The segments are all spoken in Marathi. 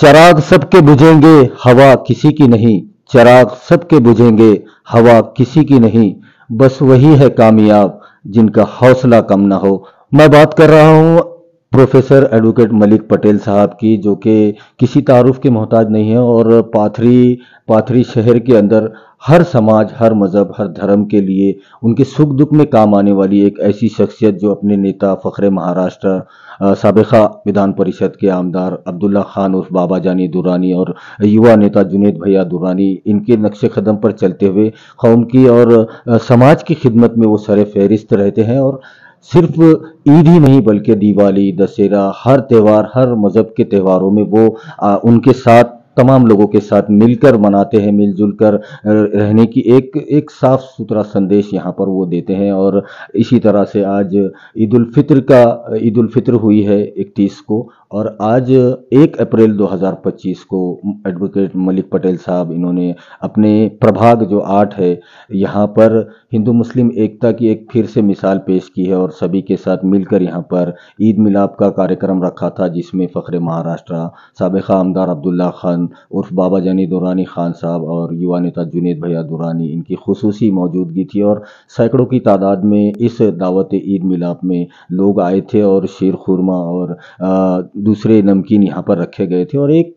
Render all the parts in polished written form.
चराग सबके बुझेंगे, हवा किसी की नहीं। चराग सबके बुझेंगे, हवा किसी की नहीं। बस वही है कामयाब जिनका हौसला कम ना हो। मैं बात कर रहा हूँ प्रोफेसर एडवोकेट मलिक पटेल साहब की, जो कि किसी तारुफ के मोहताज नहीं है और पाथरी पाथरी शहर के अंदर हर समाज, हर मज़हब, हर धर्म के लिए उनके सुख दुख में काम आने वाली एक ऐसी शख्सियत, जो अपने नेता फ़ख्र महाराष्ट्र साबिक़ा विधान परिषद के आमदार अब्दुल्ला खान उर्फ बाबा जानी दुरानी और युवा नेता जुनेद भैया दुरानी, इनके नक्शे कदम पर चलते हुए कौम की और समाज की खिदमत में वो सर फहरिस्त रहते हैं। और सिर्फ ईद ही नहीं बल्कि दिवाली, दशहरा, हर त्यौहार, हर मज़हब के त्योहारों में वो उनके साथ तमाम लोगों के साथ मिलकर मनाते हैं, मिलजुल कर रहने की एक एक साफ सुथरा संदेश यहाँ पर वो देते हैं। और इसी तरह से आज ईद उल फित्र हुई है 31 को, और आज 1 अप्रैल 2025 को एडवोकेट मलिक पटेल साहब, इन्होंने अपने प्रभाग जो 8 है, यहाँ पर हिंदू मुस्लिम एकता की एक फिर से मिसाल पेश की है और सभी के साथ मिलकर यहाँ पर ईद मिलाप का कार्यक्रम रखा था, जिसमें फ़ख्र महाराष्ट्र साबिक़ा आमदार अब्दुल्ला खान उर्फ बाबा जानी दुरानी खान साहब और युवा नेता जुनेद भैया दुरानी, इनकी खुसूसी मौजूदगी थी। और सैकड़ों की तादाद में इस दावत ईद मिलाप में लोग आए थे और शीर खुरमा और दूसरे नमकीन यहाँ पर रखे गए थे। और एक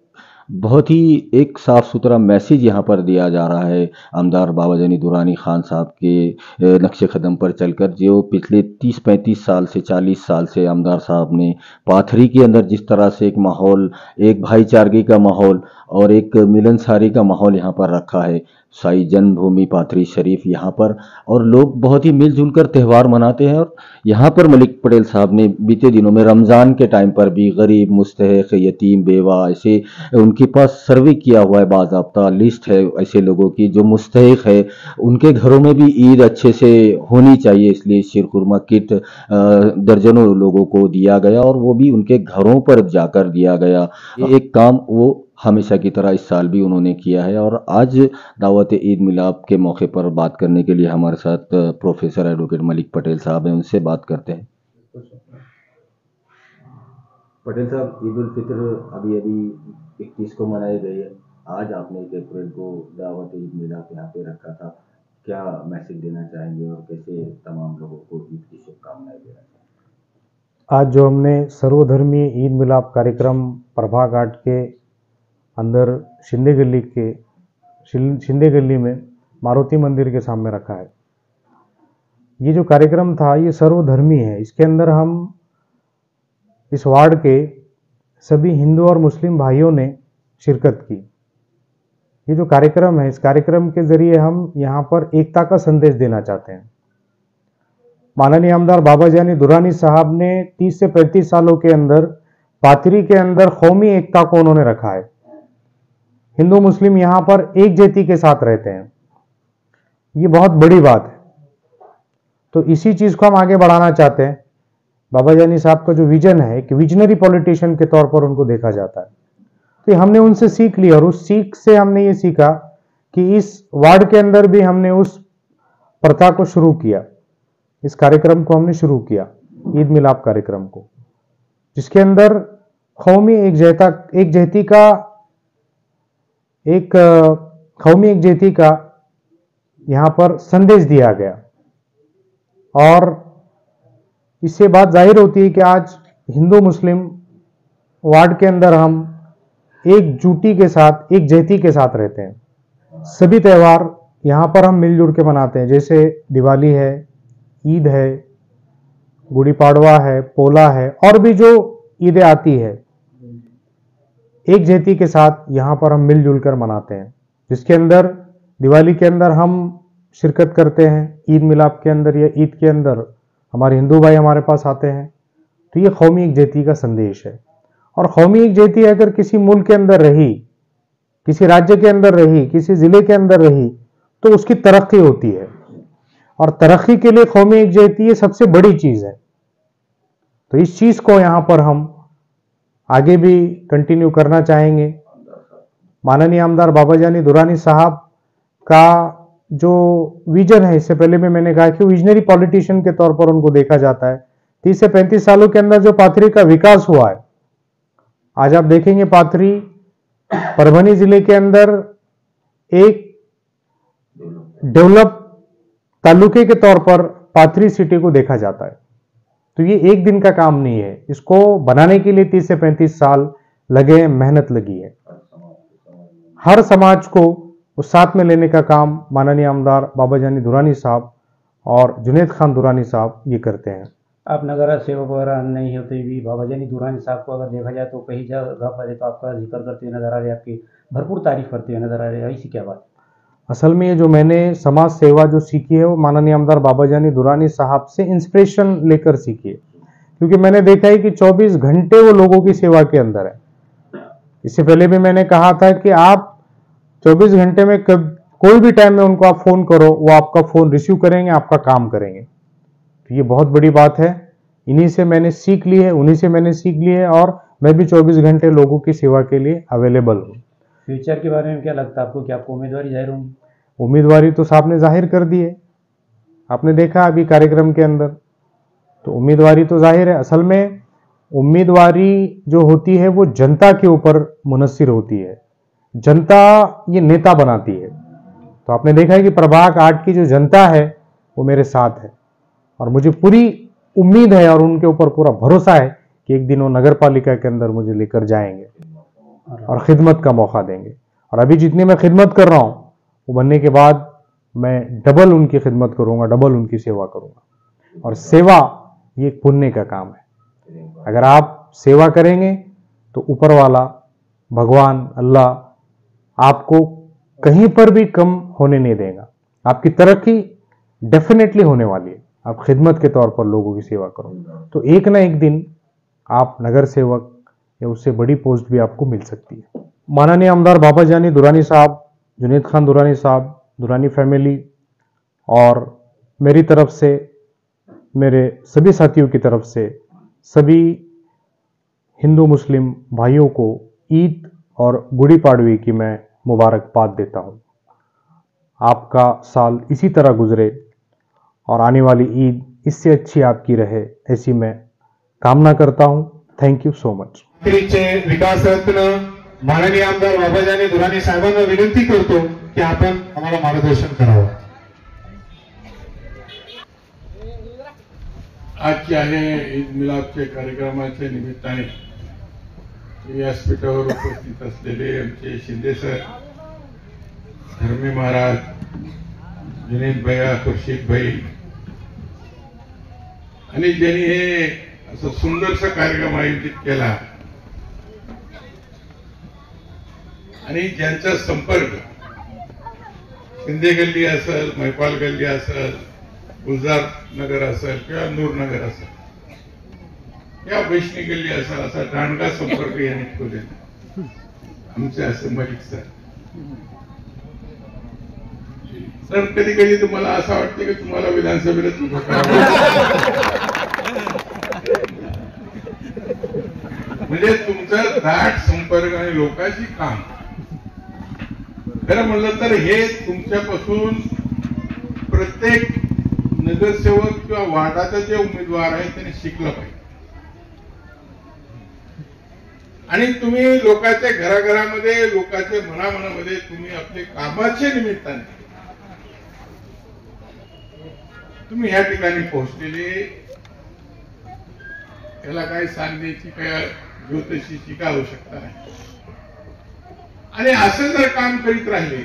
बहुत ही एक साफ सुथरा मैसेज यहाँ पर दिया जा रहा है आमदार बाबा जानी दुरानी खान साहब के नक्शे कदम पर चलकर, जो पिछले 30-35 साल से 40 साल से आमदार साहब ने पाथरी के अंदर जिस तरह से एक माहौल, एक भाईचारगी का माहौल और एक मिलनसारी का माहौल यहाँ पर रखा है, साई जन्मभूमि पाथरी शरीफ यहाँ पर, और लोग बहुत ही मिलजुल कर त्यौहार मनाते हैं। और यहाँ पर मलिक पटेल साहब ने बीते दिनों में रमज़ान के टाइम पर भी गरीब, मुस्तहक, यतीम, बेवा, ऐसे उनके पास सर्वे किया हुआ है, बाज़ाब्ता लिस्ट है ऐसे लोगों की जो मुस्तहक है, उनके घरों में भी ईद अच्छे से होनी चाहिए, इसलिए शीरखुरमा किट दर्जनों लोगों को दिया गया और वो भी उनके घरों पर जाकर दिया गया। ये एक काम वो हमेशा की तरह इस साल भी उन्होंने किया है। और आज दावत ईद मिलाप के मौके पर बात करने के लिए हमारे साथ प्रोफेसर एडवोकेट मलिक पटेल साहब हैं, उनसे बात करते हैं। पटेल साहब, ईद उल फित्र अभी अभी 21 को मनाई गई है। आज आपने 1 अप्रैल को दावत ईद मिलाप यहाँ पे रखा था, क्या मैसेज देना चाहेंगे और कैसे तमाम लोगों को ईद की शुभकामनाएं देना चाहेंगे? आज जो हमने सर्वधर्मीय ईद मिलाप कार्यक्रम प्रभाग 8 के अंदर शिंदे गली में मारुति मंदिर के सामने रखा है, ये जो कार्यक्रम था ये सर्वधर्मी है। इसके अंदर हम इस वार्ड के सभी हिंदू और मुस्लिम भाइयों ने शिरकत की। ये जो कार्यक्रम है, इस कार्यक्रम के जरिए हम यहाँ पर एकता का संदेश देना चाहते हैं। माननीय आमदार बाबा जानी दुरानी साहब ने 30 से 35 सालों के अंदर पाथरी के अंदर कौमी एकता को उन्होंने रखा है। हिंदू मुस्लिम यहाँ पर एक जाति के साथ रहते हैं, ये बहुत बड़ी बात है। तो इसी चीज को हम आगे बढ़ाना चाहते हैं। बाबा जानी साहब का जो विजन है, एक विजनरी पॉलिटिशियन के तौर पर उनको देखा जाता है। तो हमने उनसे सीख ली और उस सीख से हमने ये सीखा कि इस वार्ड के अंदर भी हमने उस प्रथा को शुरू किया, इस कार्यक्रम को हमने शुरू किया, ईद मिलाप कार्यक्रम को, जिसके अंदर कौमी एकजहती का यहाँ पर संदेश दिया गया। और इससे बात जाहिर होती है कि आज हिंदू मुस्लिम वार्ड के अंदर हम एकजुटी के साथ, एकजहती के साथ रहते हैं। सभी त्यौहार यहाँ पर हम मिलजुल के मनाते हैं, जैसे दिवाली है, ईद है, गुड़ी पाड़वा है, पोला है, और भी जो ईदें आती है, एकजहती के साथ यहाँ पर हम मिलजुल कर मनाते हैं। जिसके अंदर दिवाली के अंदर हम शिरकत करते हैं, ईद मिलाप के अंदर या ईद के अंदर हमारे हिंदू भाई हमारे पास आते हैं। तो ये कौमी एकजहती का संदेश है। और कौमी एकजहती अगर किसी मुल्क के अंदर रही, किसी राज्य के अंदर रही, किसी जिले के अंदर रही, तो उसकी तरक्की होती है। और तरक्की के लिए कौमी एकजहती ये सबसे बड़ी चीज है। तो इस चीज को यहाँ पर हम आगे भी कंटिन्यू करना चाहेंगे। माननीय आमदार बाबा जानी दुरानी साहब का जो विजन है, इससे पहले भी मैंने कहा कि विजनरी पॉलिटिशियन के तौर पर उनको देखा जाता है। 30 से 35 सालों के अंदर जो पाथरी का विकास हुआ है, आज आप देखेंगे पाथरी परभनी जिले के अंदर एक डेवलप तालुके के तौर पर पाथरी सिटी को देखा जाता है। तो ये एक दिन का काम नहीं है, इसको बनाने के लिए 30 से 35 साल लगे, मेहनत लगी है। हर समाज को उस साथ में लेने का काम माननीय आमदार बाबाजानी दुरानी साहब और जुनेद खान दुरानी साहब ये करते हैं। आप नगर सेवक वगैरह नहीं होते भी बाबाजानी दुरानी साहब को अगर देखा जाए तो कई जगह पर तो आपका जिक्र करते हुए नजर आ रहे हैं, आपकी भरपूर तारीफ करते हुए नजर आ रहे हैं, ऐसी क्या बात? असल में ये जो मैंने समाज सेवा जो सीखी है वो माननीय आमदार बाबाजानी दुरानी साहब से इंस्पिरेशन लेकर सीखी है, क्योंकि मैंने देखा है कि 24 घंटे वो लोगों की सेवा के अंदर है। इससे पहले भी मैंने कहा था कि आप 24 घंटे में कोई भी टाइम में उनको आप फोन करो, वो आपका फोन रिसीव करेंगे, आपका काम करेंगे। तो ये बहुत बड़ी बात है, इन्हीं से मैंने सीख ली है, उन्हीं से मैंने सीख ली है और मैं भी 24 घंटे लोगों की सेवा के लिए अवेलेबल हूँ। फ्यूचर के बारे में क्या लगता है आपको कि आपको उम्मीदवारी जाहिर होंगी? उम्मीदवारी तो साहब ने जाहिर कर दी है, आपने देखा अभी कार्यक्रम के अंदर, तो उम्मीदवारी तो जाहिर है। असल में उम्मीदवारी जो होती है वो जनता के ऊपर मुनस्सिर होती है, जनता ये नेता बनाती है। तो आपने देखा है कि प्रभाग 8 की जो जनता है वो मेरे साथ है और मुझे पूरी उम्मीद है और उनके ऊपर पूरा भरोसा है कि एक दिन वो नगर पालिका के अंदर मुझे लेकर जाएंगे और खिदमत का मौका देंगे। और अभी जितनी मैं खिदमत कर रहा हूँ वो बनने के बाद मैं डबल उनकी खिदमत करूँगा, डबल उनकी सेवा करूँगा। और सेवा ये एक पुण्य का काम है, अगर आप सेवा करेंगे तो ऊपर वाला भगवान अल्लाह आपको कहीं पर भी कम होने नहीं देगा, आपकी तरक्की डेफिनेटली होने वाली है। आप खिदमत के तौर पर लोगों की सेवा करो तो एक ना एक दिन आप नगर सेवक या उससे बड़ी पोस्ट भी आपको मिल सकती है। माननीय आमदार बाबाजानी दुरानी साहब, जुनेद खान दुरानी साहब, दुरानी फैमिली और मेरी तरफ से, मेरे सभी साथियों की तरफ से सभी हिंदू मुस्लिम भाइयों को ईद और गुड़ी पाड़वी की मैं मुबारकबाद देता हूँ। आपका साल इसी तरह गुजरे और आने वाली ईद इससे अच्छी आपकी रहे, ऐसी मैं कामना करता हूँ। Thank you so much. विकास रत्न माननीय आमदार बाबाजानी दुरानी साहेबांना विनंती करतो की आपण आम्हाला मार्गदर्शन करावं। आजच्या ईद मिलादच्या कार्यक्रमाच्या निमित्ताने व्यासपीठावर उपस्थित असलेले आमचे शिंदे सर, धर्मे महाराज, जुनेद भैया, खुर्शीद भाई आणि ज्यांनी हे असं सुंदरसा कार्यक्रम आयोजित केला आणि ज्यांचा संपर्क शिंदे गल्ली असेल, महिपाल गल्ली असेल, गुलजार नगर असेल किंवा नूरनगर असेल या वैष्णी गल्ली असेल, असा दांडगा संपर्क यांनी ठेवलेला आमचे असं मलिक सर. सर कधी कधी तुम्हाला असं वाटतं की तुम्हाला विधानसभेला उभं करावं, म्हणजे तुमचा दाट संपर्क आणि लोकांशी काम. खरं म्हणलं तर हे तुमच्यापासून प्रत्येक नगरसेवक किंवा वार्डाचा जे उमेदवार आहे त्यांनी शिकलं पाहिजे. आणि तुम्ही लोकांच्या घराघरामध्ये, लोकांच्या मनामनामध्ये तुम्ही आपले कामाच्या निमित्ताने तुम्ही ह्या ठिकाणी पोहोचलेले, याला काय सांगण्याची काय ज्योतिषीची काय आवश्यकता नाही. आणि असं जर काम करीत राहिले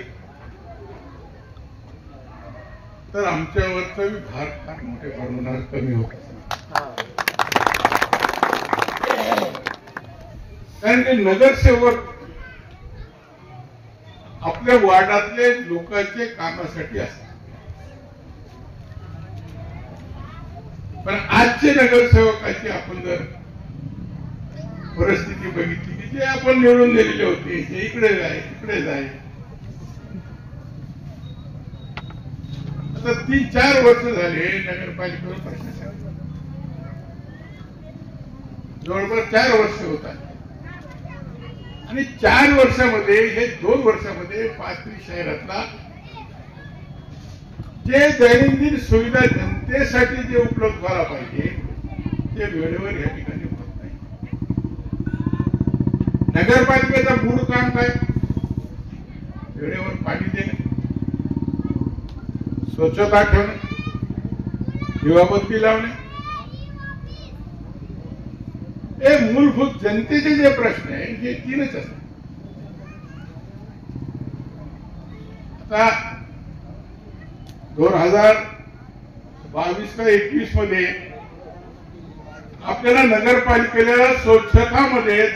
तर आमच्यावरचा भार फार मोठे प्रमाणात कमी होत असेल. कारण की नगरसेवक आपल्या वार्डातले लोकांचे कामासाठी असतात. पण आजचे नगरसेवकाची आपण जर परिस्थिती बघितली की जे आपण निवडून दिलेले होते ते इकडे जाय तिकडे जाय, आता 3-4 वर्ष झाले नगरपालिकेवर प्रशासन, जवळपास 4 वर्ष होत आहे. आणि 4 वर्षामध्ये हे 2 वर्षामध्ये पाथरी शहरातला जे दैनंदिन सुविधा जनतेसाठी जे उपलब्ध व्हायला पाहिजे ते वेळेवर या ठिकाणी होत नाही. नगरपालिकेचं मूळ काम काय? वेळेवर पाणी देणे, स्वच्छता ठेवणे, दिवाबत्ती लावणे, हे मूलभूत जनतेचे जे प्रश्न आहे हे तीनच असतात. आता 2022 का 21 मध्ये आपल्याला नगरपालिकेला स्वच्छतामध्ये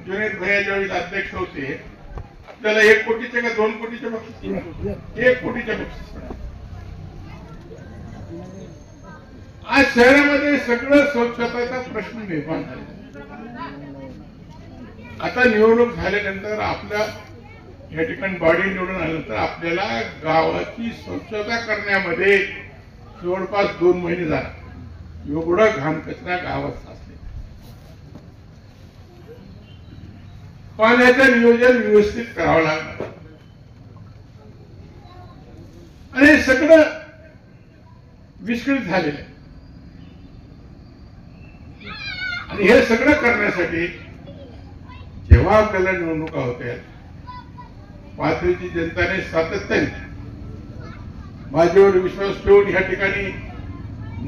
जुनेद भैया ज्यावेळी अध्यक्ष होते, आपल्याला 1 कोटीचे का 2 कोटीचे बक्षीस? 1 कोटीचे बक्षीस मिळाले. आज शहरामध्ये सगळं स्वच्छतेचा प्रश्न निर्माण झाला. आता निवडणूक झाल्यानंतर आपल्या या ठिकाणी बॉडी निवडून आल्यानंतर आपल्याला गावाची स्वच्छता करण्यामध्ये जवळपास 2 महिने झाला. एवढा घाण कचरा गावात साचले. पाण्याचं नियोजन व्यवस्थित करावं लागणार आणि हे सगळं विस्कळीत झालेलं आहे. आणि हे सगळं करण्यासाठी जेव्हा आपल्याला निवडणुका होत्या, पाथरीची जनताने सातत्याने माझ्यावर विश्वास ठेवून या ठिकाणी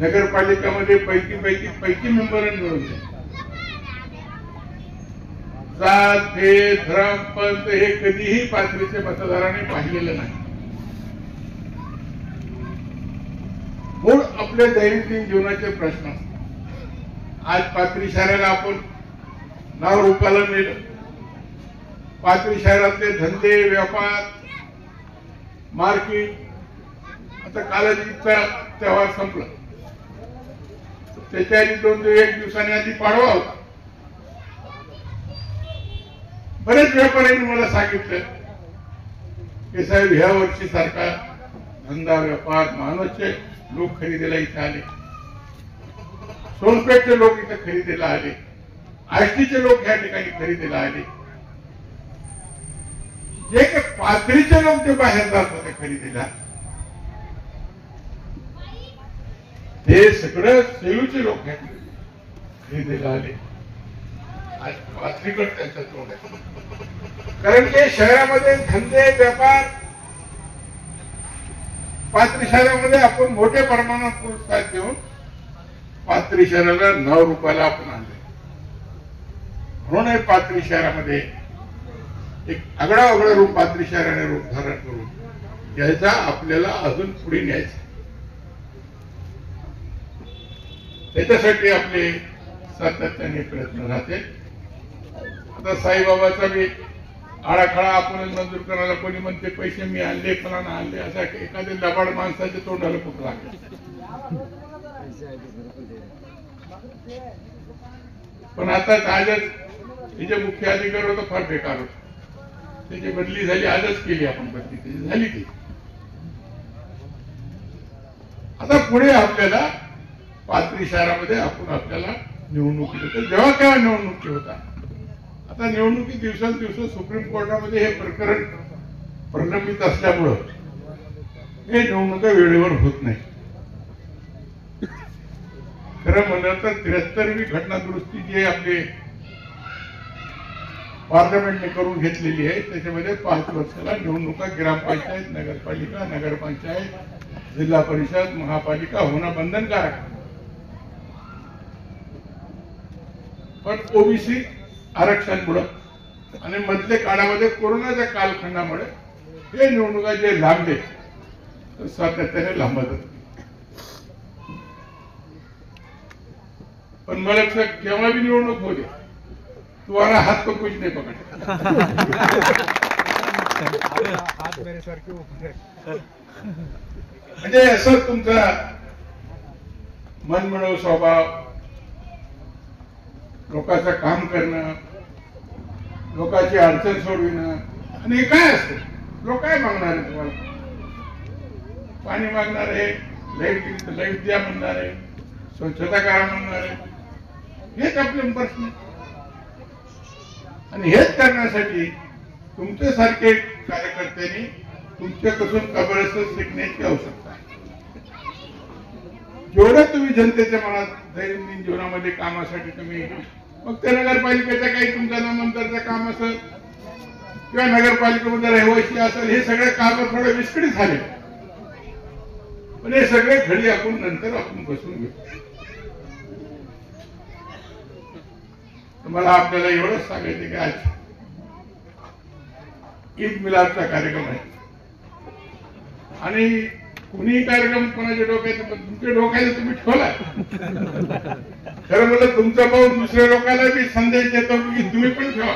नगरपालिकामध्ये पैकी मेंबर मिळवले. जात भेद धर्म पंथ हे कधीही पाथरीच्या मतदारांनी पाहिलेलं नाही. मूळ आपल्या दैनंदिन जीवनाचे प्रश्न असतात. आज पाथरी शहराला आपण नाव रूपाला नेलं. पाथरी शहरातले धंदे व्यापार मार्केट, आता कालाजीचा त्यौहार संपला, त्याच्या आधी 1 दिवसांनी आधी पाडवा होता. बरेच व्यापाऱ्यांनी मला सांगितलं की साहेब ह्या वर्षी सारखा धंदा व्यापार मानवचे लोक खरेदीला इथे आले, सोनपेठचे लोक इथे खरेदीला आले, आष्टीचे लोक ह्या ठिकाणी खरेदीला आले. जे काही पाथरीचे लोक जे बाहेर जात होते खरेदीला, ते सगळं सेलूचे लोक ह्या ठिकाणी खरेदीला आले. आज पाथरीकडे त्यांचा तोंड आहे. कारण की शहरामध्ये धंदे व्यापार, पाथरी शहरामध्ये आपण मोठ्या प्रमाणात पुरस्कार देऊन पाथरी शहराला 9 रुपयाला आपण आणले. म्हणून पाथरी शहरामध्ये एक आगळा रूप पाथरी शहराने रूप धारण करून याचा आपल्याला अजून पुढे न्यायचं. त्याच्यासाठी आपले सातत्याने प्रयत्न राहते. आता साईबाबाचा बी आडाखडा आपण मंजूर करायला कोणी म्हणते पैसे मी आणले फलाना आणले, असा एखाद्या लबाड माणसाच्या तोंडाला कुठं लागले. पण आता आजच हे जे मुख्य अधिकारी होतं फार बेकार होत. त्याची बदली झाली, आजच केली आपण बदली, त्याची झाली ती. आता पुढे आपल्याला पाथरी शहरामध्ये आपण आपल्याला निवडणुकी होते. जेव्हा केव्हा निवडणुकी होता. आता निवडणुकी दिवसेंदिवस सुप्रीम कोर्टामध्ये हे प्रकरण प्रलंबित असल्यामुळं हे निवडणुका वेळेवर होत नाही. खरं म्हणलं तर 73वी घटना दुरुस्ती जी आपले पार्लमेंटने करून घेतलेली आहे, त्याच्यामध्ये 5 वर्षाला निवडणुका ग्रामपंचायत, नगरपालिका, नगरपंचायत, जिल्हा परिषद, महापालिका होणं बंधनकारक. पण ओबीसी आरक्षणामुळे आणि मधल्या काळामध्ये कोरोनाच्या कालखंडामुळे हे निवडणुका जे लांबले तर सातत्याने लांबत. पण मला केव्हा भी निवडणूक होते तुम्हारा हाथ तो कुछ नहीं पकड़. म्हणजे असं तुमचा मनमिळावू स्वभाव, लोकांचं काम करणं, लोकांची अडचण सोडविणं. आणि हे काय असतं, लोक काय मागणार आहे तुम्हाला? पाणी मागणार आहे, लाईट द्या म्हणणार आहे, स्वच्छता करा म्हणणार आहे. हेच आपले प्रश्न. आणि हेच करण्यासाठी तुमच्यासारखे कार्यकर्त्यांनी तुमच्यापासून खबरच शिकण्याची आवश्यकता आहे. जेवढं तुम्ही जनतेच्या मनात दैनंदिन जीवनामध्ये कामासाठी तुम्ही मग ते नगरपालिकेचं काही तुमच्या नंतरचं काम असेल किंवा नगरपालिकेमध्ये रहिवासी असेल, हे सगळे काम थोडे विस्कळीत झाले, पण हे सगळे घडी आपण नंतर आपण बसून घेऊ. मला आपल्याला एवढंच सांगायचं की आज ईद मिलादचा कार्यक्रम आहे आणि कुणीही कार्यक्रम कोणाच्या डोक्यात, पण तुमच्या डोक्याला तुम्ही ठेवला. खरं म्हणलं तुमचा पाहून दुसऱ्या लोकांना बी संदेश देतो की तुम्ही पण ठेवा.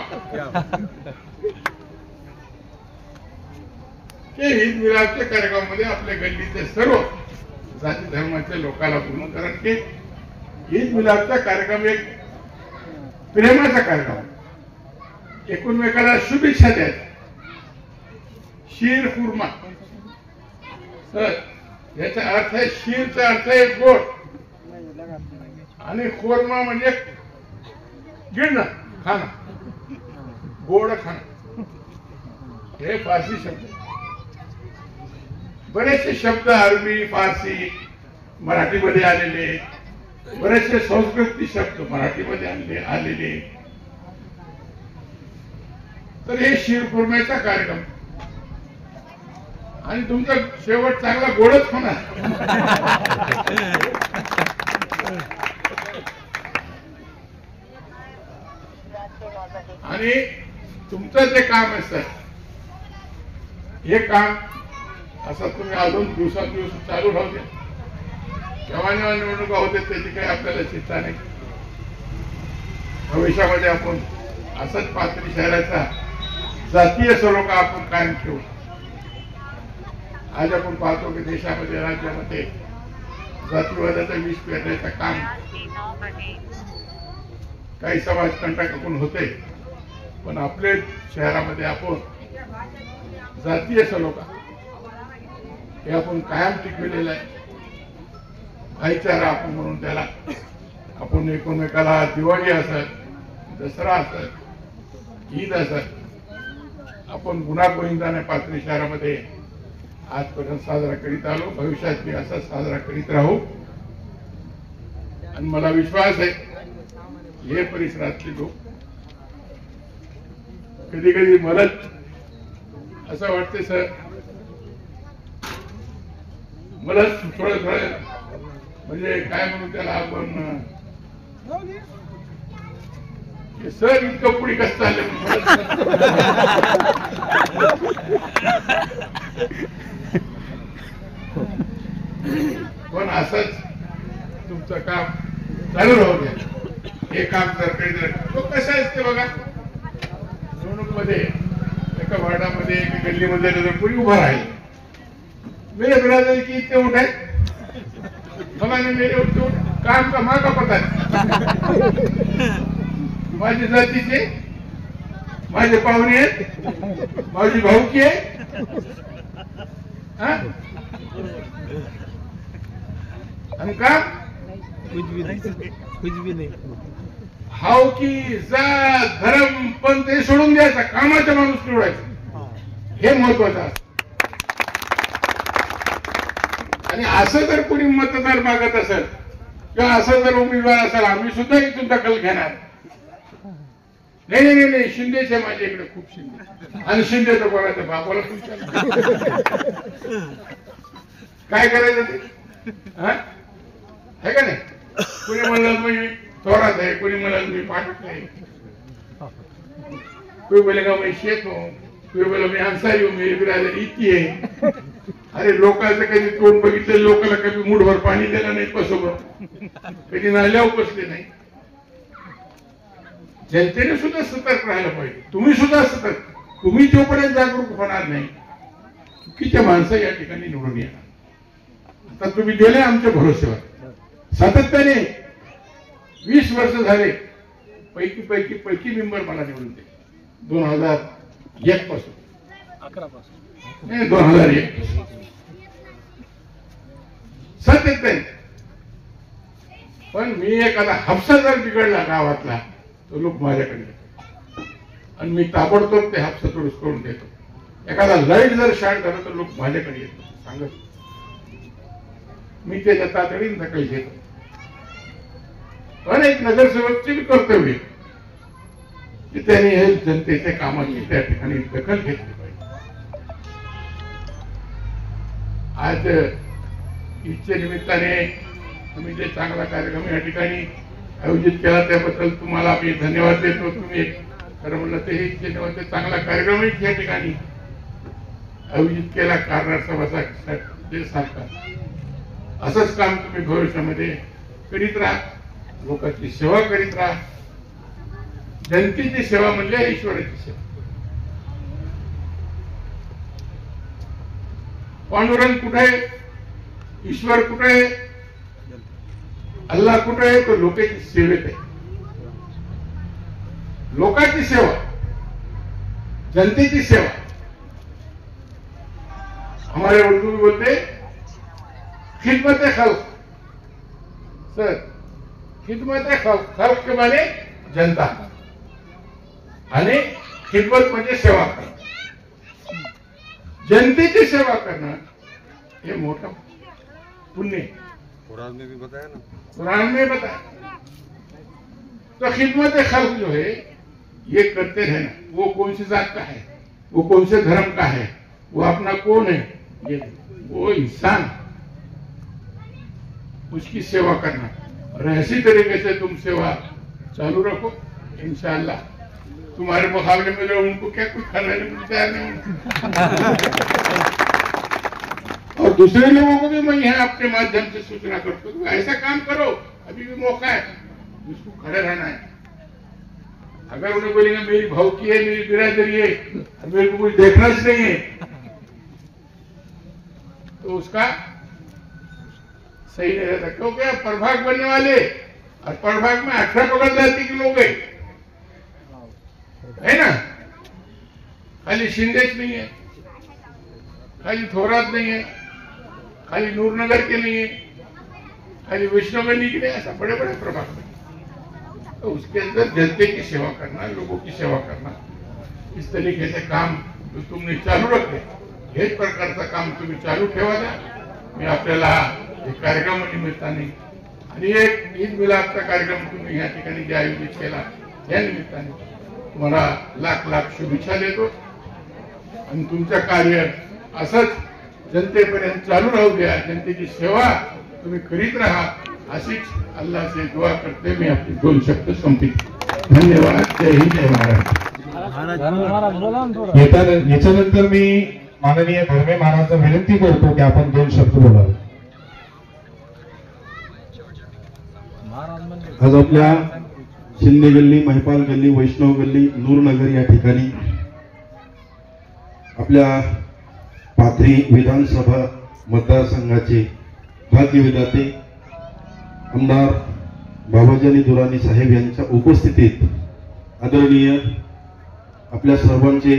हे ईद मिलादच्या कार्यक्रमामध्ये आपल्या गल्लीचे सर्व जाती धर्माच्या लोकांना बोलून, कारण की ईद मिलादचा कार्यक्रम एक प्रेमाचा कार्यक्रम, एकमेकाला शुभेच्छा द्यायच्या. शीर खुर्मा, तर याचा अर्थ आहे, शीरचा अर्थ आहे गोड आणि खुर्मा म्हणजे गिळणं, खाणं, गोड खाणं. हे फारसी शब्द. बरेचसे शब्द अरबी, फारसी, मराठीमध्ये आलेले, बरेचसे संस्कृती शब्द मराठीमध्ये आलेले. तर हे शीरखुर्म्याचा कार्यक्रम आणि तुमचा शेवट चांगला गोडच होणार. आणि तुमचं जे काम आहे सर, हे काम असं तुम्ही अजून दिवसांदिवस चालू राहू द्या. केव्हा जेव्हा निवडणुका होते त्याची काही आपल्याला चिंता नाही. भविष्यामध्ये आपण असंच पाथरी शहराचा जातीय सलोखा आपण कायम ठेवू. आज आपण पाहतो की देशामध्ये, राज्यामध्ये जातीवादाचं विष पेरण्याचं काम काही समाज कंटकातून होते, पण आपल्या शहरामध्ये आपण जातीय सलोखा हे आपण कायम टिकविलेलं आहे. भाईचारा आपण म्हणून त्याला आपण एकमेकाला दिवाळी असेल, दसरा असेल, ईद असेल, आपण गुणागोविंदाने पाथरी शहरामध्ये आजपर्यंत साजरा करीत आलो. भविष्यात मी असा साजरा करीत राहू. आणि मला विश्वास आहे हे परिसरातले लोक, कधी कधी मला असं वाटते सर, मला थोडं म्हणजे काय म्हणून त्याला आपण, सर इतकं पुढे कसं चाललं. पण असंच तुमचं काम चालू राहू द्या. हे काम जर काही तो कसं असते बघा, निवडणुकीमध्ये एका वार्डामध्ये एका गल्लीमध्ये जर कोणी उभा राहील, मेरे बिरादरी की इतने उठ है, फलाने मेरे उठ काम का माँ का पता है, माझ्या जातीचे माझे पाहुणे आहेत, माझी भाऊकी आहे, आणि का कुछ भी नाही. हाव की जात धर्म पण ते सोडून द्यायचा, कामाचा माणूस निवडायचा, हे महत्वाचं असतं. आणि असं जर कोणी मतदार मागत असेल किंवा असं जर उमेदवार असेल, आम्ही सुद्धा इथून दखल घेणार. नाही नाही नाही, शिंदेचे माझ्या इकडे खूप शिंदे, आणि शिंदे तर कोणाच्या बापाला काय करायचं ते, है का नाही. कोणी म्हणलं मी थोरात आहे, कोणी म्हणाल मी पाठक आहे, कोई बोलेगा मैं शेख हूं, कोई बोला मी अंसारी हूं, मेरी बिरादरी इतकी आहे. अरे लोकांचं कधी तोंड बघितलं, लोकांना कधी मुठभर पाणी दिलं नाही पसोबत, कधी नाल्यावर बसले नाही. जनतेने सुद्धा सतर्क राहायला पाहिजे. तुम्ही सुद्धा सतर्क. तुम्ही जोपर्यंत जागरूक होणार नाही, चुकीचे माणसं या ठिकाणी निवडून येणार. आता तुम्ही गेले आमच्या भरोश्यावर, सातत्याने 20 वर्ष झाले, पैकी मेंबर मला निवडून दे. 2001 पासून 2001 सातत्याने. पण मी एखादा हापसा जर बिघडला गावातला, तो लोक माझ्याकडे येतात आणि मी ताबडतोब ते हापसा दुरुस्त करून देतो. एखादा लाईट जर शॉर्ट झाला तर लोक माझ्याकडे येतात सांगत, मी त्याच्या तातडीने दखल घेतो. पण एक नगरसेवकचे कर्तव्य की त्यांनी हे जनतेच्या कामाची त्या ठिकाणी दखल घेतली पाहिजे. आज ईदच्या निमित्ताने तुम्ही जे चांगला कार्यक्रम या ठिकाणी आयोजित केला त्याबद्दल तुम्हाला मी धन्यवाद देतो. तुम्ही खरं म्हणलं ते ईदच्या निमित्त चांगला कार्यक्रमही या ठिकाणी आयोजित केला कारणार सभाचा ते सांगतात. असंच काम तुम्ही भविष्यामध्ये करीत राहा, लोकांची सेवा करीत राहा. जनतेची सेवा म्हणजे ईश्वराची सेवा. पांडुरंग कुठे आहे, ईश्वर कुठे आहे, अल्लाह कुठे आहे, तो लोकांची सेवेत आहे. लोकांची सेवा, जनतेची सेवा. हमारे उर्दू में बोलते खिदमत खल्क. सर, खिदमत खल्क के माने जनता आणि खिदमत म्हणजे सेवा करणं. जनतेची सेवा करणं हे मोठं पुण्य है. कुरान में भी बताया ना, कुरान में बताया. तो खिदमत खल्क जो है ये करते रहना. वो कौन सी जात का है, वो कौन से धर्म का है, वो अपना कौन है, ये वो इंसान, उसकी सेवा करना. और ऐसी तरीके से तुम सेवा चालू रखो. इंशाअल्लाह तुम्हारे मुकाबले में जो उनको क्या कुछ खाने को तैयार नहीं. और दूसरे लोगों को भी मैं यहाँ अपने माध्यम से सूचना करता हूँ, ऐसा काम करो. अभी भी मौका है, जिसको खड़े रहना है. अगर उन्हें बोलेंगे मेरी भावकी है, मेरी बिरादरी है, मेरे को कुछ देखना ही नहीं है, तो उसका सही नहीं रहता. क्योंकि प्रभाग बनने वाले और प्रभाग में 18 पकड़ जाति के लोग है ना. खाली शिंदेच नहीं है, खाली थोरात नहीं है, खाली नूरनगर के नहीं है, खाली वैष्णोगंडी के नहीं. ऐसा बड़े बड़े प्रभाग में. तो उसके अंदर जनते की सेवा करना, लोगों की सेवा करना, इस तरीके से काम जो तुमने चालू रखे, हेच प्रकारचं काम तुम्ही चालू ठेवा द्या. मी आपल्याला एक कार्यक्रमानिमित्ताने आणि एक ईद मिलादचा कार्यक्रम तुम्ही या ठिकाणी जे आयोजित केला या निमित्ताने तुम्हाला लाख लाख शुभेच्छा देतो. आणि तुमचं कार्य असंच जनतेपर्यंत चालू राहू द्या. जनतेची सेवा तुम्ही करीत राहा, अशीच अल्लाह से दुआ करते मी आपले 2 शब्द संपवितो. धन्यवाद. जय हिंद, जय महाराष्ट्र. याच्यानंतर मी माननीय धर्मे महाराजांना विनंती करतो की आपण 2 शब्द बोलावे. आज आपल्या शिंदे गल्ली, महिपाल गल्ली, वैष्णव गल्ली, नूरनगर या ठिकाणी आपल्या पाथरी विधानसभा मतदारसंघाचे भाग्य विधाते आमदार बाबाजानी दुराणी साहेब यांच्या उपस्थितीत आदरणीय आपल्या सर्वांचे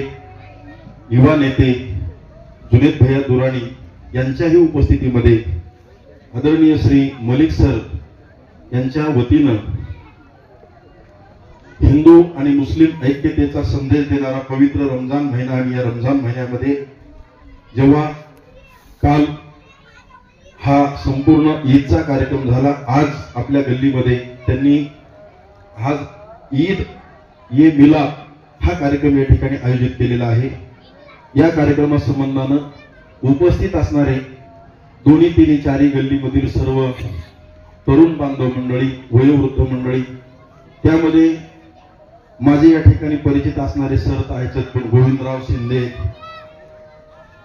युवा नेते जुनेद भैया दुराणी यांच्याही उपस्थितीमध्ये आदरणीय श्री मलिक सर यांच्या वतीनं हिंदू आणि मुस्लिम ऐक्यतेचा संदेश देणारा पवित्र रमजान महिना आणि या रमजान महिन्यामध्ये जेव्हा काल हा संपूर्ण ईदचा कार्यक्रम झाला, आज आपल्या गल्लीमध्ये त्यांनी आज ईद ये मिलाद हा कार्यक्रम या ठिकाणी आयोजित केलेला आहे. या कार्यक्रमासंबंधानं उपस्थित असणारे दोन्ही तिन्ही चारी गल्लीमधील सर्व तरुण बांधव मंडळी, वयोवृद्ध मंडळी, त्यामध्ये माझे या ठिकाणी परिचित असणारे सर आहेत पण गोविंदराव शिंदे,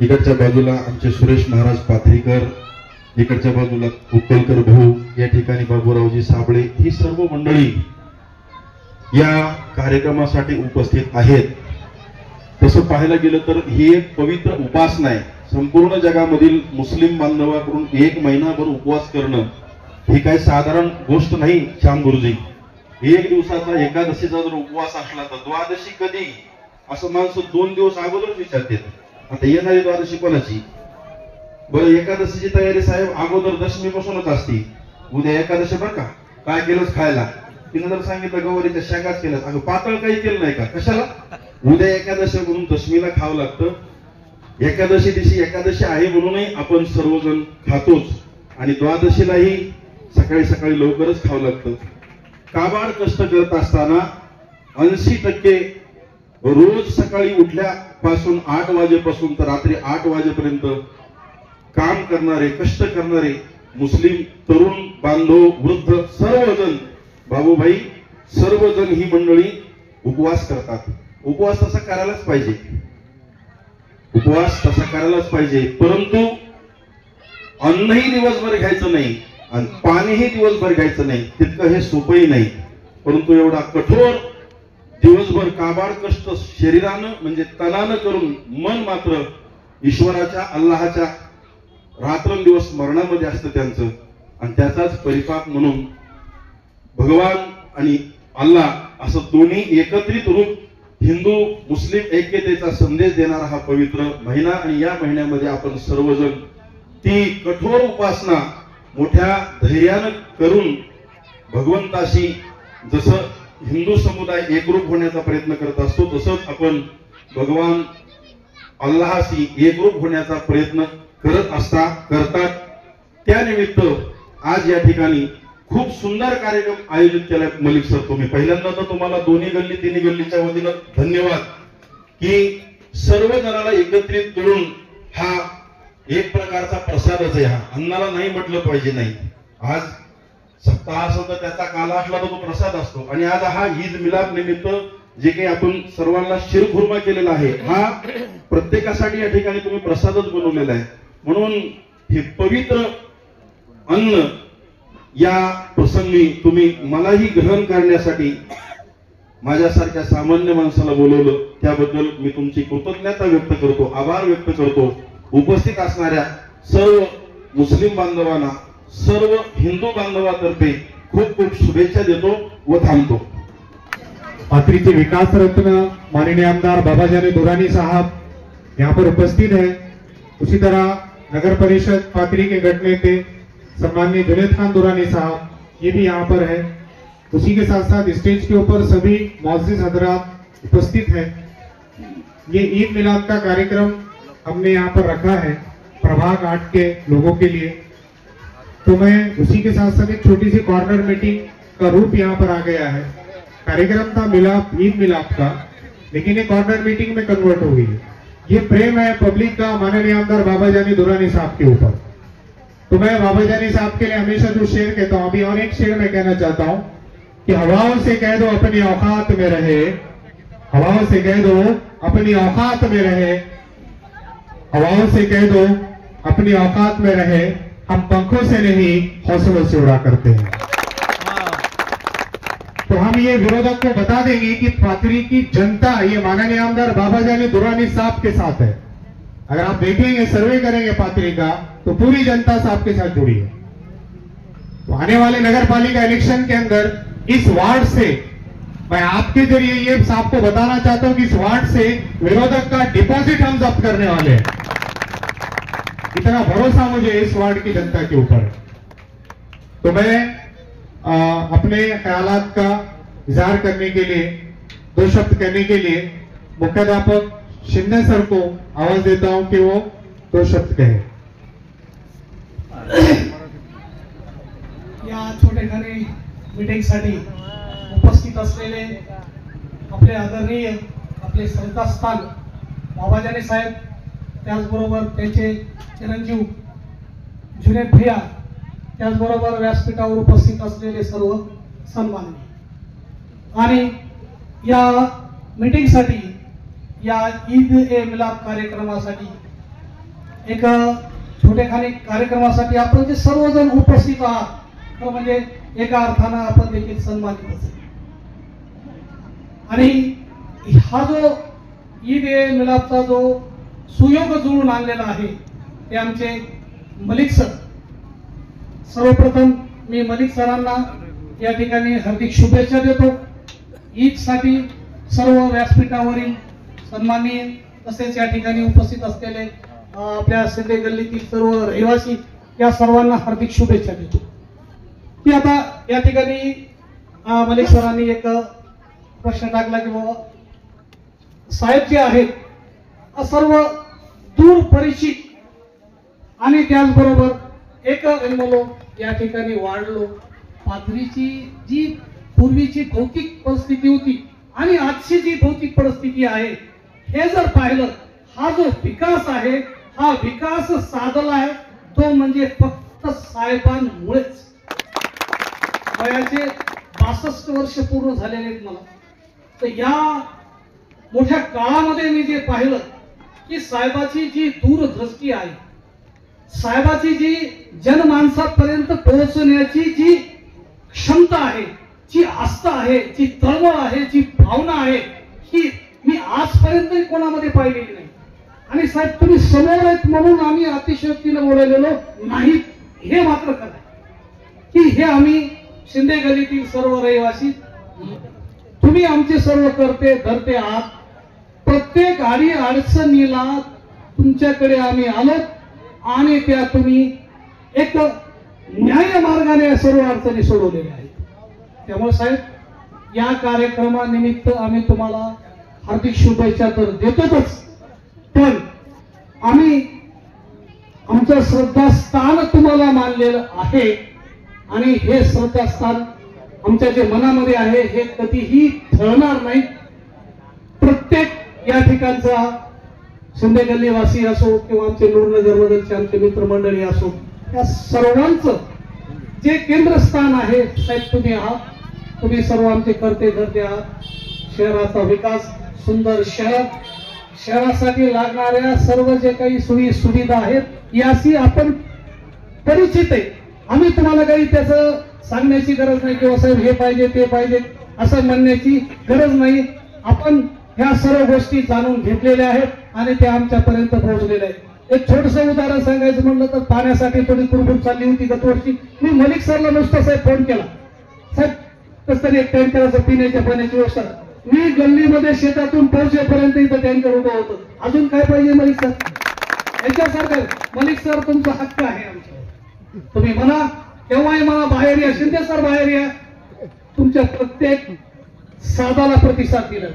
इकडच्या बाजूला आमचे सुरेश महाराज पाथरीकर, इकडच्या बाजूला उक्कलकर भाऊ, या ठिकाणी बाबूरावजी साबळे, ही सर्व मंडळी या कार्यक्रमासाठी उपस्थित आहेत. तसं पाहायला गेलं तर ही एक पवित्र उपासना आहे. संपूर्ण जगामधील मुस्लिम बांधवाकडून 1 महिनाभर उपवास करणं ही काही साधारण गोष्ट नाही. श्याम गुरुजी, 1 दिवसाचा एकादशीचा जर उपवास असला तर द्वादशी कधी असं माणसं 2 दिवस अगोदरच विचारतात. आता येणारी द्वादशी कोणाची? बरं, एकादशीची तयारी साहेब अगोदर दशमीपासूनच असते. उद्या एकादशी बरं का, काय केलंच खायला? तिनं जर सांगितलं गवारीच्या शेंगाच केलं, अगं पातळ काही केलं नाही का, कशाला? उद्या एकादशी म्हणून दशमीला खावं लागतं. एकादशी दिवशी एकादशी आहे म्हणूनही आपण सर्वजण खातोच, आणि द्वादशीलाही सकाळी सकाळी लवकरच खावं लागतं. काबाड कष्ट करत असताना 80% रोज सकाळी उठल्यापासून 8 वाजेपासून तर रात्री 8 वाजेपर्यंत काम करणारे, कष्ट करणारे मुस्लिम तरुण बांधव, वृद्ध, सर्वजण, बाबूभाई, सर्वजण ही मंडळी उपवास करतात. उपवास तसा करायलाच पाहिजे, उपवास तसा करायलाच पाहिजे. परंतु अन्नही दिवसभर घ्यायचं नाही आणि पाणीही दिवसभर घ्यायचं नाही, तितकं हे सोपंही नाही. परंतु एवढा कठोर दिवसभर काबाड कष्ट शरीरानं म्हणजे तनानं करून मन मात्र ईश्वराच्या, अल्लाहच्या रात्रंदिवस स्मरणामध्ये असतं त्यांचं. आणि त्याचाच परिपाक म्हणून भगवान आणि अल्लाह असं दोन्ही एकत्रित रूप हिंदू मुस्लिम ऐक्यतेचा संदेश देणारा हा पवित्र महिना. आणि या महिन्यामध्ये आपण सर्वजण ती कठोर उपासना मोठ्या धैर्यानं करून भगवंताशी जसं हिंदू समुदाय एकरूप होण्याचा प्रयत्न करत असतो, तसंच आपण भगवान अल्लाहशी एकरूप होण्याचा प्रयत्न करतात. त्यानिमित्त आज या ठिकाणी खूप सुंदर कार्यक्रम आयोजित केलाय मलिक सर तुम्ही. पहिल्यांदा तर तुम्हाला दोन्ही गल्ली तिन्ही गल्लीच्या वतीनं धन्यवाद की सर्व जणांना एकत्रित करून हा एक प्रकारचा प्रसादच आहे. हा अन्नाला नाही म्हटलं पाहिजे, नाही. आज सप्ताह असो तर त्याचा काला असला तर तो प्रसाद असतो. आणि आज हा ईद मिलाद निमित्त जे काही आपण सर्वांना शिरखुर्मा केलेला आहे, हा प्रत्येकासाठी या ठिकाणी तुम्ही प्रसादच बनवलेला आहे. म्हणून हे पवित्र अन्न या प्रसंगी तुम्ही मलाही ग्रहण करण्यासाठी माझ्यासारख्या सामान्य माणसाला बोलवलं, त्याबद्दल मी तुमची कृतज्ञता व्यक्त करतो, आभार व्यक्त करतो. उपस्थित असणाऱ्या सर्व मुस्लिम बांधवांना, सर्व हिंदू बांधवांतर्फे खूप खूप शुभेच्छा देतो व थांबतो. पाथरी के विकास रत्न माननीय आमदार बाबाजानी दुरानी साहब यहाँ पर उपस्थित है. उसी तरह नगर परिषद पाथरी के गढ़ नेते सम्माननीय जुनेद खान दुरानी साहब, ये भी यहाँ पर है. उसी के साथ साथ स्टेज के ऊपर सभी मुअज्जिज हजरात उपस्थित हैं. ये ईद मिलाद का कार्यक्रम हमने यहाँ पर रखा है प्रभाग 8 के लोगों के लिए. तो मैं उसी के साथ साथ एक छोटी सी कॉर्नर मीटिंग का रूप यहाँ पर आ गया है. कार्यक्रम था मिलाप, ईद मिलाप का, लेकिन ये कॉर्नर मीटिंग में कन्वर्ट हो गई. ये प्रेम है पब्लिक का माननीय आमदार बाबाजानी दुरानी साहब के ऊपर. तो मैं बाबाजानी साहब के लिए हमेशा जो शेर कहता हूँ, अभी और एक शेर मैं कहना चाहता हूँ कि हवाओं से कह दो अपनी औकात में रहे, हवाओं से कह दो अपनी औकात में रहे, हवाओं से कह दो अपनी औकात में रहे, हम पंखों से नहीं हौसलों से उड़ा करते हैं. तो हम ये विरोधक को बता देंगे कि पाथरी की जनता ये माननीय आमदार बाबाजानी दुरानी साहब के साथ है. अगर आप देखेंगे, सर्वे करेंगे पाथरी का, तो पूरी जनता साहब के साथ जुड़ी है. तो आने वाले नगर पालिका इलेक्शन के अंदर इस वार्ड से मैं आपके जरिए ये साहब को बताना चाहता हूं कि इस वार्ड से विरोधक का डिपॉजिट हम जब्त करने वाले हैं. इतना भरोसा मुझे इस वार्ड की जनता के ऊपर है. तो मैं अपने ख्यालात का इजहार करने के लिए, 2 शब्द कहने के लिए मुख्याध्यापक शिंदे सर को आवाज देता हूं कि वो 2 शब्द कहें. या छोटेखानी मीटिंगसाठी उपस्थित असलेले आपले आदरणीय, आपले श्रद्धास्थान बाबाजानी साहेब, त्याचबरोबर त्यांचे चिरंजीव जुनेद भैया, त्याचबरोबर व्यासपीठावर उपस्थित असलेले सर्व सन्माननीय, आणि या मीटिंगसाठी, या ईद ए मिलाद कार्यक्रमासाठी, एक छोटेखानी कार्यक्रमासाठी आपण जे सर्वजण उपस्थित आहात, तर म्हणजे एका अर्थानं आपण देखील सन्मानित असेल. आणि हा जो ईद ए मिलादचा जो सुयोग जुळून आणलेला आहे ते आमचे मलिक सर. सर्वप्रथम मी मलिक सरांना या ठिकाणी हार्दिक शुभेच्छा देतो. ईदसाठी सर्व व्यासपीठावरील सन्माननीय तसेच या ठिकाणी उपस्थित असलेले आपल्या शिंदे गल्लीतील सर्व रहिवासी, या सर्वांना हार्दिक शुभेच्छा देतो. की आता या ठिकाणी मलिक सरांनी एक प्रश्न टाकला की बाबा साहेब जे आहेत सर्व दूर परिचित आणि त्याचबरोबर एक जन्मलो या ठिकाणी वाढलो. पाथरीची जी पूर्वीची भौतिक परिस्थिती होती आणि आजची जी भौतिक परिस्थिती आहे हे जर पाहिलं, हा जो विकास आहे हा विकास साधलाय तो म्हणजे फक्त साहेबांमुळेच. वयाचे 62 वर्ष पूर्ण झालेले आहेत मला. तर या मोठ्या काळामध्ये मी जे पाहिलं की साहेबाची जी दूरदृष्टी आहे, साहेबाची जी जनमानसापर्यंत पोहोचण्याची जी क्षमता आहे, जी आस्था आहे, जी तळमळ आहे, जी भावना आहे, ही मी आजपर्यंत कोणामध्ये पाहिलेली नाही. आणि साहेब तुम्ही समोर आहेत म्हणून आम्ही अतिशयोक्तीने बोललेलो नाही, हे मात्र खरं आहे की हे आम्ही शिंदे गल्लीतील सर्व रहिवासी, तुम्ही आमचे सर्व करते धरते आहात. प्रत्येक आडी अडचणीला तुमच्याकडे आम्ही आलो आणि त्या तुम्ही एक न्याय मार्गाने सर्व अडचणी सोडवलेल्या आहेत. त्यामुळे साहेब या कार्यक्रमानिमित्त आम्ही तुम्हाला हार्दिक शुभेच्छा तर देतोच, पण आम्ही आमचं श्रद्धास्थान तुम्हाला मानलेलं आहे आणि हे श्रद्धास्थान आमच्या जे मनामध्ये आहे हे कधीही ठरणार नाही. प्रत्येक या ठिकाणचा शिंदे गल्लीवासी असो किंवा आमचे नूरनगरमधीलचे आमचे मित्रमंडळी असो, या सर्वांचं जे केंद्रस्थान आहे साहेब तुम्ही आहात. तुम्ही सर्व आमचे करते धरते आहात. शहराचा विकास, सुंदर शहर, शहरासाठी लागणाऱ्या सर्व जे काही सोयी सुविधा आहेत याशी आपण परिचित आहे. आम्ही तुम्हाला काही त्याचं सांगण्याची गरज नाही किंवा साहेब हे पाहिजे ते पाहिजे असं म्हणण्याची गरज नाही. आपण ह्या सर्व गोष्टी जाणून घेतलेल्या आहेत आणि त्या आमच्यापर्यंत पोहोचलेल्या आहेत. एक छोटंसं उदाहरण सांगायचं म्हणलं तर पाण्यासाठी थोडी कुरबुर चालली होती गत वर्षी. मी मलिक सरला नुसता साहेब फोन केला, साहेब कसं तरी एक टँकराचं पिण्याच्या पाण्याची व्यवस्था. मी गल्लीमध्ये शेतातून पोहोचेपर्यंत इथं टँकर उभं होतं. अजून काय पाहिजे मलिक सर? याच्यासारखं मलिक सर तुमचा हक्क आहे आमचा. तुम्ही म्हणा केव्हाही मला बाहेर या, शिंदे सर बाहेर या, तुमच्या प्रत्येक साधाला प्रतिसाद दिला.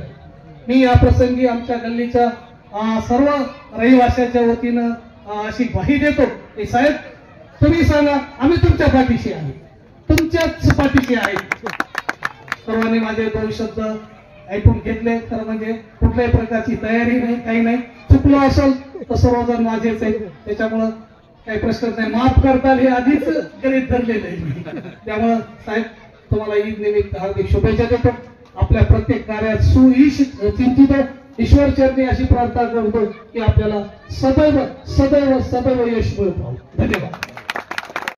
मी या प्रसंगी आमच्या गल्लीच्या सर्व रहिवाशाच्या वतीनं अशी ग्वाही देतो की साहेब तुम्ही सांगा आम्ही तुमच्या पाठीशी आहे, तुमच्याच पाठीशी आहे. सर्वांनी माझे 2 शब्द ऐकून घेतले. खरं म्हणजे कुठल्याही प्रकारची तयारी नाही, काही नाही. चुकलो असेल तर सर्वजण माझेच आहे, त्याच्यामुळं काही प्रश्न नाही. माफ करताल हे आधीच गणित धरलेलं आहे. त्यामुळं साहेब तुम्हाला ईद निमित्त हार्दिक शुभेच्छा देतो. आपल्या प्रत्येक कार्यात सुयश चिंतित ईश्वर चरणी अशी प्रार्थना करतो की आपल्याला सदैव सदैव सदैव यश मिळतो. धन्यवाद.